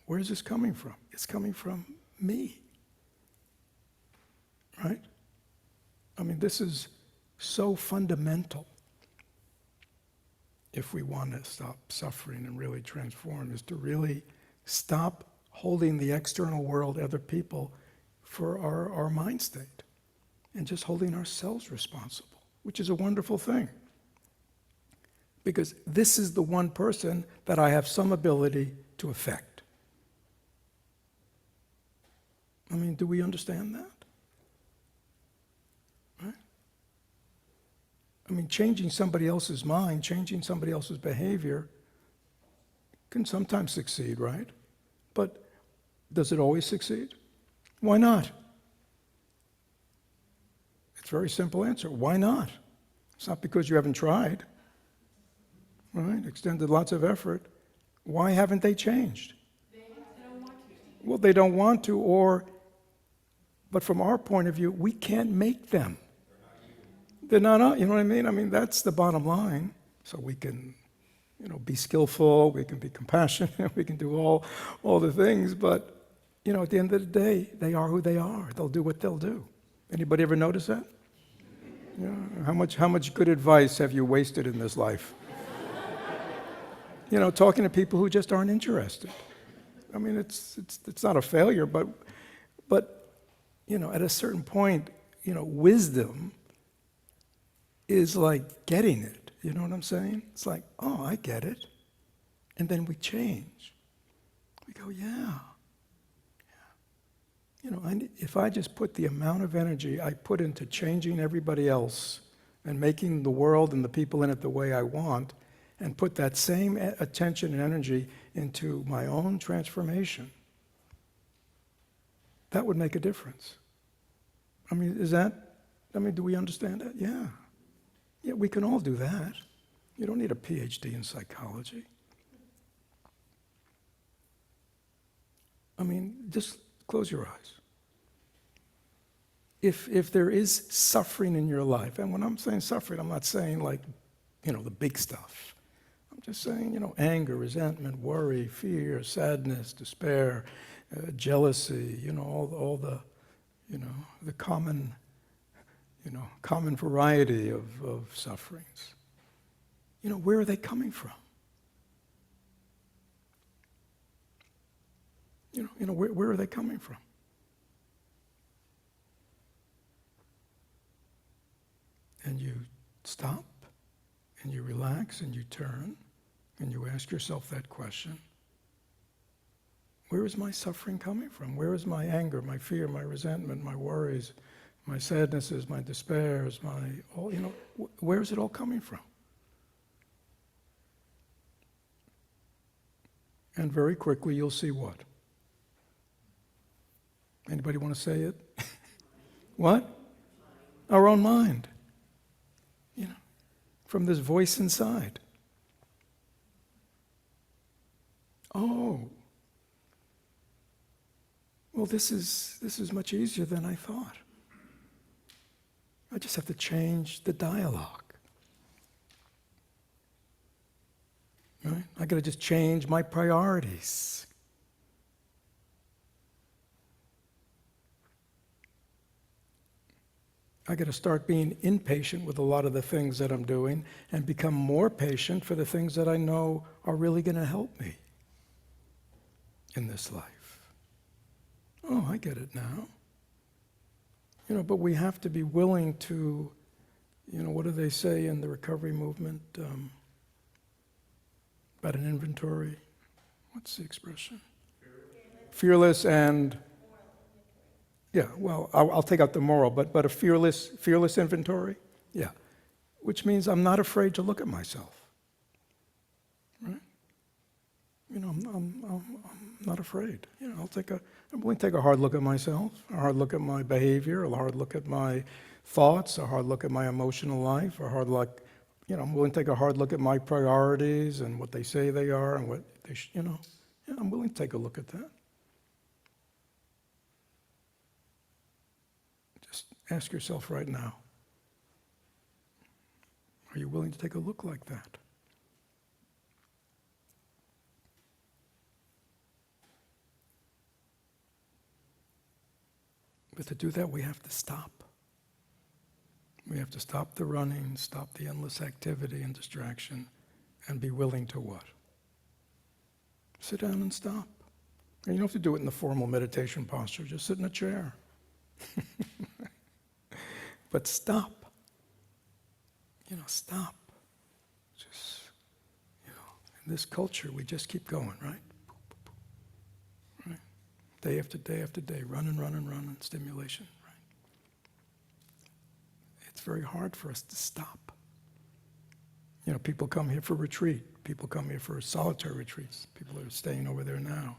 Where is this coming from? It's coming from me, right? I mean, this is so fundamental if we want to stop suffering and really transform, is to really stop holding the external world, other people, for our mind state, and just holding ourselves responsible, which is a wonderful thing. Because this is the one person that I have some ability to affect. I mean, do we understand that? I mean, changing somebody else's mind, changing somebody else's behavior can sometimes succeed, right? But does it always succeed? Why not? It's a very simple answer. Why not? It's not because you haven't tried, right? Extended lots of effort. Why haven't they changed? They don't want to. Well, they don't want to, but from our point of view, we can't make them. They're not, you know what I mean? I mean, that's the bottom line. So we can, be skillful, we can be compassionate, we can do all the things, but, at the end of the day, they are who they are. They'll do what they'll do. Anybody ever notice that? Yeah. How much good advice have you wasted in this life? Talking to people who just aren't interested. I mean, it's not a failure, but at a certain point, wisdom is like getting it. You know what I'm saying? It's like, oh, I get it. And then we change. We go, yeah. If I just put the amount of energy I put into changing everybody else and making the world and the people in it the way I want, and put that same attention and energy into my own transformation, that would make a difference. I mean, do we understand that? Yeah. Yeah, we can all do that. You don't need a PhD in psychology. I mean, just close your eyes. If there is suffering in your life, and when I'm saying suffering, I'm not saying like, the big stuff. I'm just saying, anger, resentment, worry, fear, sadness, despair, jealousy, all the, the common variety of sufferings. Where are they coming from? Where are they coming from? And you stop, and you relax, and you turn, and you ask yourself that question. Where is my suffering coming from? Where is my anger, my fear, my resentment, my worries, my sadnesses, my despairs, where is it all coming from? And very quickly you'll see what? Anybody want to say it? What? Our own mind. From this voice inside. Oh. Well, this is much easier than I thought. I just have to change the dialogue. Right? I got to just change my priorities. I got to start being impatient with a lot of the things that I'm doing and become more patient for the things that I know are really going to help me in this life. Oh, I get it now. But we have to be willing to, what do they say in the recovery movement about an inventory? What's the expression? Fearless and... Yeah, well, I'll take out the moral, but a fearless inventory, yeah, which means I'm not afraid to look at myself, right? I'm not afraid. I'm willing to take a hard look at myself, a hard look at my behavior, a hard look at my thoughts, a hard look at my emotional life, a hard look, I'm willing to take a hard look at my priorities and what they say they are and what they, I'm willing to take a look at that. Ask yourself right now, are you willing to take a look like that? But to do that, we have to stop. We have to stop the running, stop the endless activity and distraction, and be willing to what? Sit down and stop. And you don't have to do it in the formal meditation posture. Just sit in a chair. But stop. Stop. Just, in this culture, we just keep going, right? Right? Day after day after day, run and stimulation, right? It's very hard for us to stop. People come here for retreat. People come here for solitary retreats. People are staying over there now.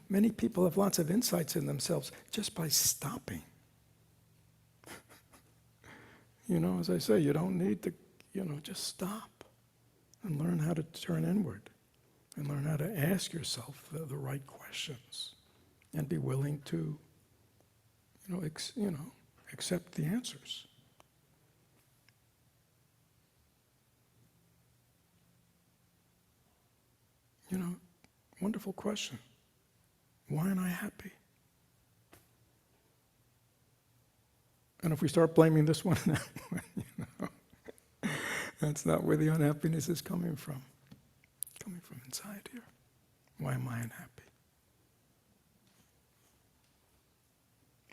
Many people have lots of insights in themselves just by stopping. As I say, you don't need to, just stop and learn how to turn inward and learn how to ask yourself the right questions and be willing to, accept the answers. Wonderful question. Why am I happy? And if we start blaming this one and that one, that's not where the unhappiness is coming from. It's coming from inside here. Why am I unhappy?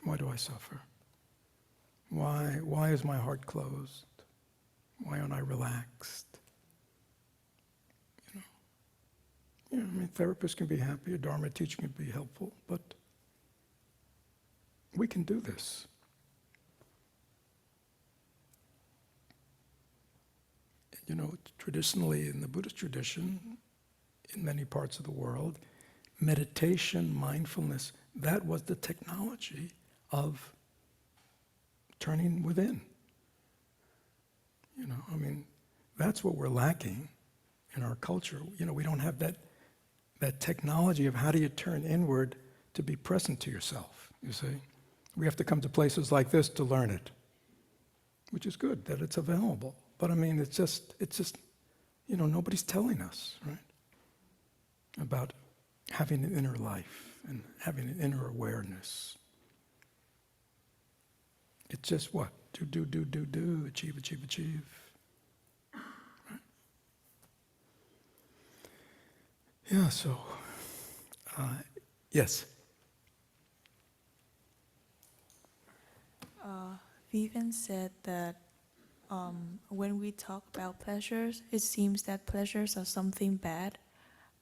Why do I suffer? Why is my heart closed? Why aren't I relaxed? Therapists can be happy, a Dharma teacher can be helpful, but we can do this. Traditionally in the Buddhist tradition, in many parts of the world, meditation, mindfulness, that was the technology of turning within. That's what we're lacking in our culture. We don't have that technology of how do you turn inward to be present to yourself, you see? We have to come to places like this to learn it, which is good that it's available. But it's just, nobody's telling us, right? About having an inner life and having an inner awareness. It's just what? Do, achieve. Right? Yeah, so, yes. Vivian said that when we talk about pleasures, it seems that pleasures are something bad,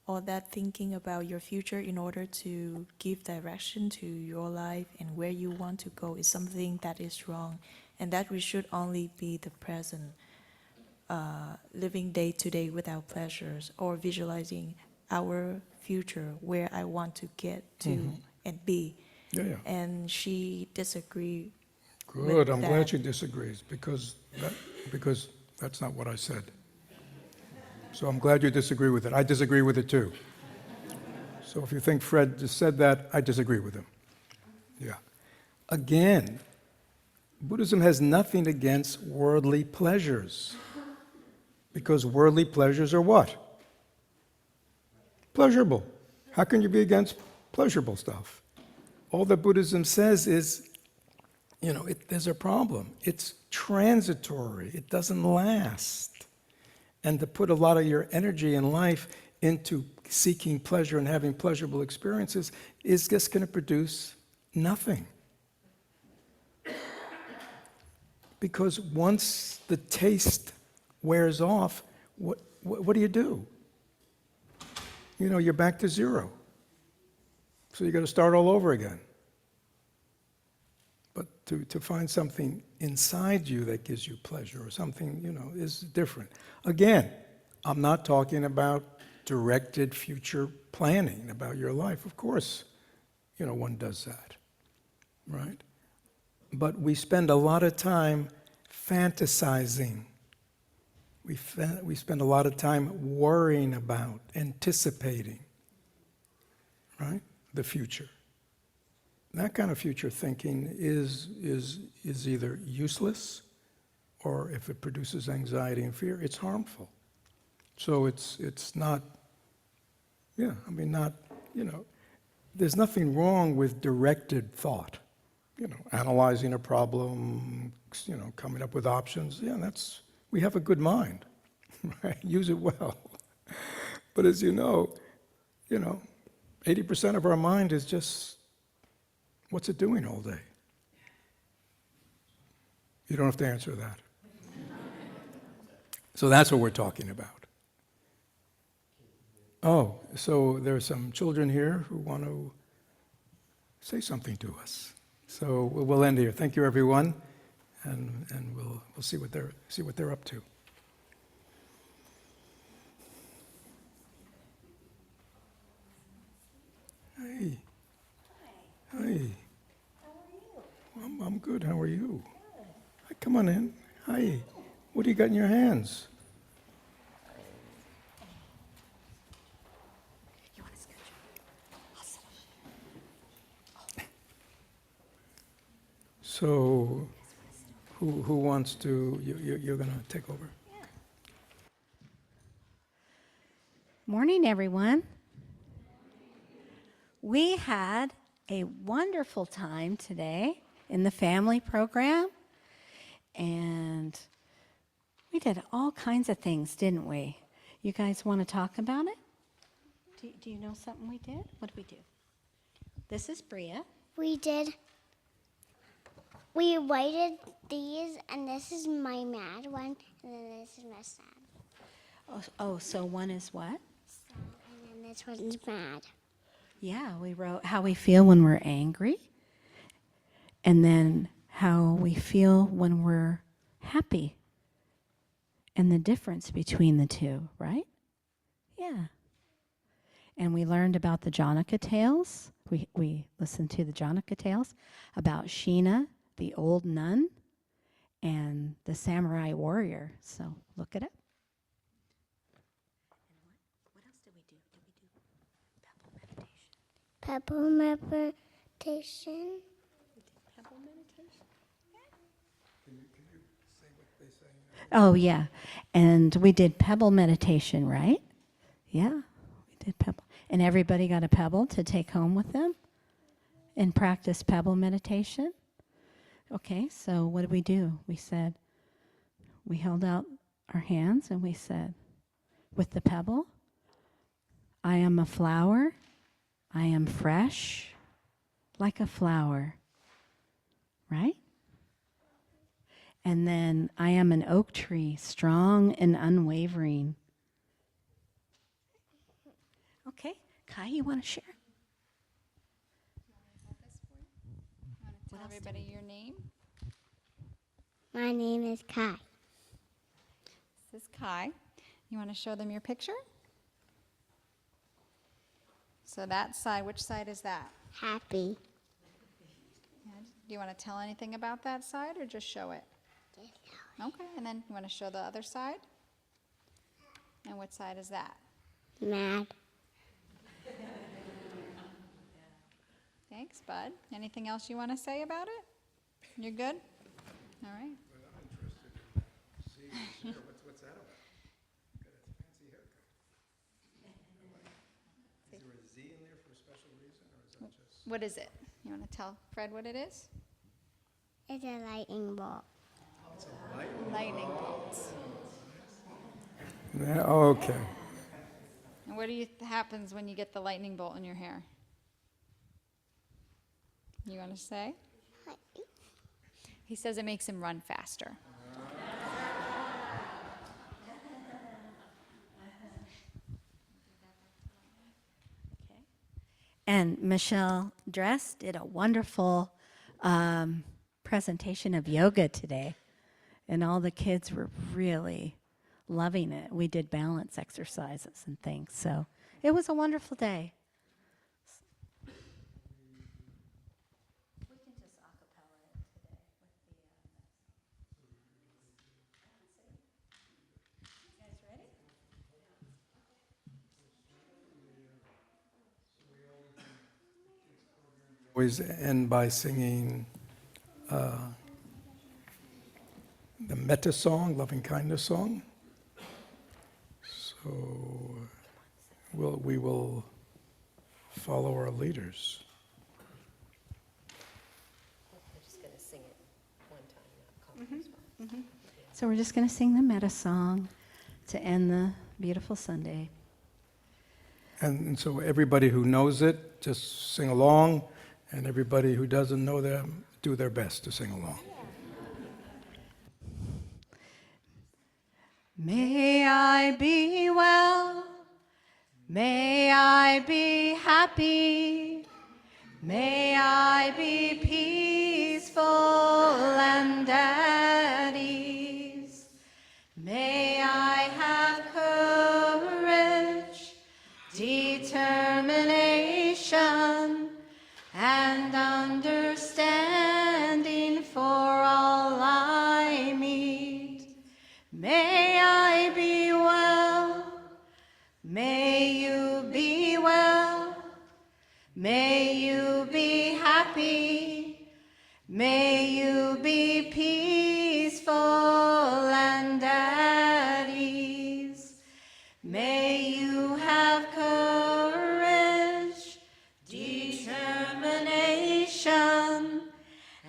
or that thinking about your future in order to give direction to your life and where you want to go is something that is wrong, and that we should only be the present, living day to day without pleasures, or visualizing our future, where I want to get to and be. Yeah. And she disagreed. Good, I'm glad that. she disagrees, because that's not what I said. So I'm glad you disagree with it. I disagree with it too. So if you think Fred just said that, I disagree with him. Yeah. Again, Buddhism has nothing against worldly pleasures, because worldly pleasures are what? Pleasurable. How can you be against pleasurable stuff? All that Buddhism says is, there's a problem. It's transitory. It doesn't last. And to put a lot of your energy in life into seeking pleasure and having pleasurable experiences is just going to produce nothing. Because once the taste wears off, what do? You're back to zero. So you got to start all over again. But to find something inside you that gives you pleasure or something, is different. Again, I'm not talking about directed future planning about your life. Of course, one does that, right? But we spend a lot of time fantasizing. We spend a lot of time worrying about, anticipating, right? The future. That kind of future thinking is either useless, or if it produces anxiety and fear, it's harmful. So it's not, there's nothing wrong with directed thought. Analyzing a problem, coming up with options. Yeah, we have a good mind, right? Use it well. But as 80% of our mind is just, what's it doing all day? You don't have to answer that. So that's what we're talking about. Oh, so there are some children here who want to say something to us. So we'll end here. Thank you, everyone. and we'll see what they're up to. Hey. Hi. How are you? I'm good. How are you? Hi, come on in. Hi. What do you got in your hands? So, who wants to? You're going to take over. Morning, everyone. We had a wonderful time today in the family program, and we did all kinds of things, didn't we? You guys want to talk about it? Do you know something we did? What did we do? This is Bria. We waited these, and this is my mad one, and then this is my sad. Oh, so one is what? Sad, and then this one's mad. Yeah, we wrote how we feel when we're angry, and then how we feel when we're happy, and the difference between the two, right? Yeah. And we learned about the Janaka tales. We listened to the Janaka tales about Sheena, the old nun, and the samurai warrior. So look it up. And what else did we do? Did we do pebble meditation? Pebble meditation. Pebble meditation? Can you say what they say? Oh, yeah. And we did pebble meditation, right? Yeah, we did pebble. And everybody got a pebble to take home with them and practice pebble meditation. Okay, so what did we do? We said, we held out our hands and we said, with the pebble, I am a flower. I am fresh like a flower, right? And then I am an oak tree, strong and unwavering. Okay, Kai, you want to share? Tell everybody your name. My name is Kai. This is Kai. You want to show them your picture? So that side, which side is that? Happy. Yeah, do you want to tell anything about that side or just show it? Okay, and then you want to show the other side? And what side is that? Mad. Thanks, Bud. Anything else you want to say about it? You're good? All right. What's that about? You got a fancy haircut. Is there a Z in there for a special reason, or is that just? What is it? You want to tell Fred what it is? It's a lightning bolt. Lightning bolts. Yeah, okay. And what do you happens when you get the lightning bolt in your hair? You want to say? He says it makes him run faster. And Michelle Dress did a wonderful presentation of yoga today. And all the kids were really loving it. We did balance exercises and things. So it was a wonderful day. We can just a cappella it today with the You guys ready? Always end by singing the metta song, loving kindness song. So we will follow our leaders. We're just going to sing it one time, not call So we're just going to sing the metta song to end the beautiful Sunday. And so everybody who knows it, just sing along, and everybody who doesn't know them, do their best to sing along. May I be well, may I be happy, may I be peaceful and at ease. May I have courage, determination, and understanding for all I meet. May I be well, may you be well, may you be happy, may you be peaceful and at ease. May you have courage, determination,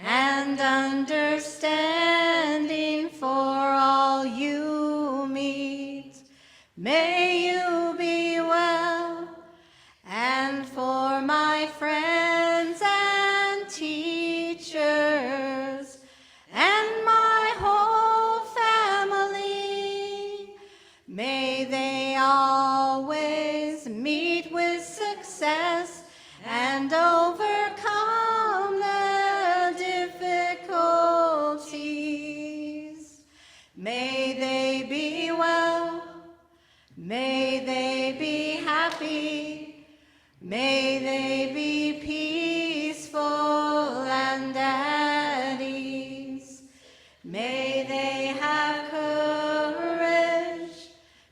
and understanding for all you meet. May you be well, and for my friends and teachers and my whole family, may they always meet with success and overcome their difficulties. May they be well, may they be happy, may they be peaceful and at ease. May they have courage,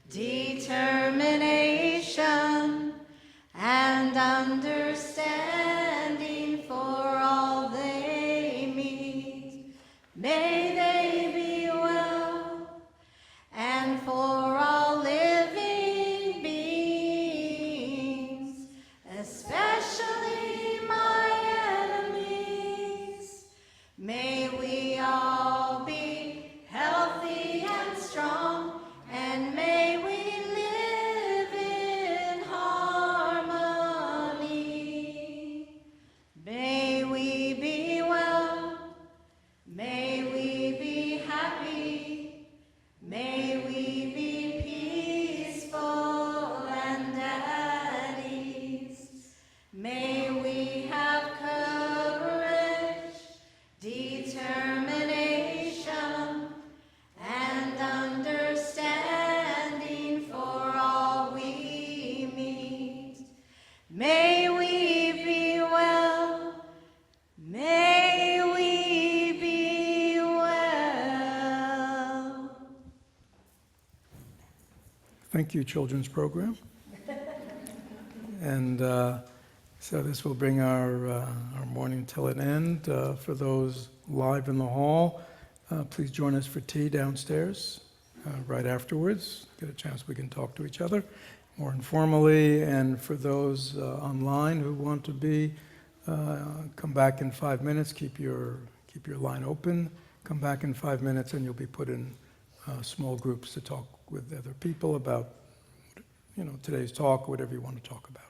determination, and understanding for all they meet. May they be well, and for all living beings, especially my enemies. May we all be healthy and strong, and may we live in harmony. May we be well, may we be happy, may we be peaceful and at ease. May we have courage, determination, and understanding for all we meet. May we be well, may we be well. Thank you, Children's Program. And so this will bring our morning till an end. For those live in the hall, please join us for tea downstairs right afterwards. Get a chance we can talk to each other more informally. And for those online who want to be, come back in 5 minutes. Keep your line open. Come back in 5 minutes, and you'll be put in small groups to talk with other people about, today's talk, whatever you want to talk about.